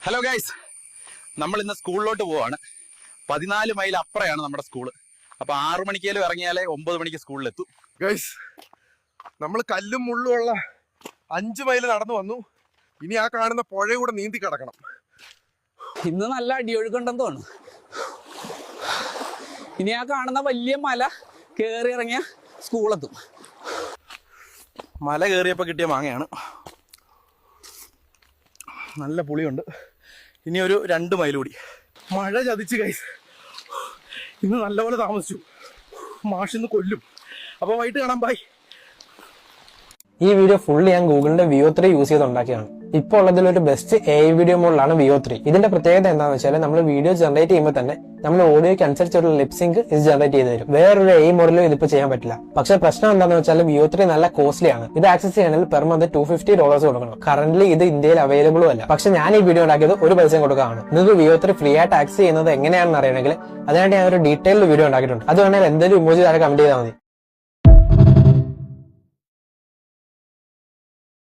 Hello guys, നമ്മൾ ഇന്ന് സ്കൂളിലോട്ട് പോവാണ്. 14 മൈൽ അപ്പുറയാണ് നമ്മുടെ സ്കൂള്. അപ്പൊ 6 മണിക്കേലും ഇറങ്ങിയാലേ 9 മണിക്ക് സ്കൂളിലെത്തും. ഗൈസ്, നമ്മൾ കല്ലും മുള്ളും ഉള്ള 5 മൈൽ നടന്നു വന്നു. ഇനി ആ കാണുന്ന പുഴ കൂടെ നീന്തി കിടക്കണം. ഇന്ന് നല്ല അടിയൊഴുക്കുണ്ടെന്ന് തോന്നുന്നു. ഇനി ആ കാണുന്ന വലിയ മല കയറി ഇറങ്ങിയ സ്കൂളെത്തും. മല കയറിയപ്പോൾ കിട്ടിയ മാങ്ങയാണ്. നല്ല പുളിയുണ്ട്. ഇനി ഒരു 2 മൈൽ കൂടി. മഴ ചതിച്ച് ഗൈസ്, ഇന്ന് നല്ലപോലെ താമസിച്ചു. മാഷിന്ന് കൊല്ലും. അപ്പൊ വൈകിട്ട് കാണാം. ബൈ. ഈ വീഡിയോ ഫുള്ള് ഞാൻ ഗൂഗിളിന്റെ VO3 യൂസ് ചെയ്ത് ഉണ്ടാക്കിയാണ്. ഇപ്പോൾ ഉള്ളതിൽ ഒരു ബെസ്റ്റ് AI വീഡിയോ മോഡലാണ് VO3. ഇതിന്റെ പ്രത്യേകത എന്താണെന്ന് വെച്ചാൽ നമ്മൾ വീഡിയോ ജനറേറ്റ് ചെയ്യുമ്പോൾ തന്നെ നമ്മൾ ഓഡിയോയ്ക്ക് അനുസരിച്ചുള്ള ലിപ്സിങ്ക് ഇത് ജനറേറ്റ് ചെയ്ത് തരും. വേറൊരു AI മോഡലും ഇതിപ്പോ ചെയ്യാൻ പറ്റില്ല. പക്ഷെ പ്രശ്നം എന്താണെന്ന് വെച്ചാൽ VO3 നല്ല കോസ്റ്റ്ലി ആണ്. ഇത് ആക്സസ് ചെയ്യണമെങ്കിൽ പെർ മന്ത് $250 കൊടുക്കണം. കറന്റ് ഇത് ഇന്ത്യയിൽ അവൈലബിളും അല്ല. പക്ഷെ ഞാൻ ഈ വീഡിയോ ഉണ്ടാക്കിയത് ഒരു പൈസയും കൊടുക്കുകയാണ്. നിങ്ങൾക്ക് VO3 ഫ്രീ ആയിട്ട് ആക്സസ് ചെയ്യുന്നത് എങ്ങനെയാണെന്ന് അറിയണമെങ്കിൽ അതിനായിട്ട് ഞാൻ ഒരു ഡീറ്റെയിൽഡ് വീഡിയോ ഉണ്ടാക്കിയിട്ടുണ്ട്. അത് വേണമെങ്കിൽ എന്തെങ്കിലും ഇമോജി താഴെ കമന്റ് ചെയ്താൽ മതി.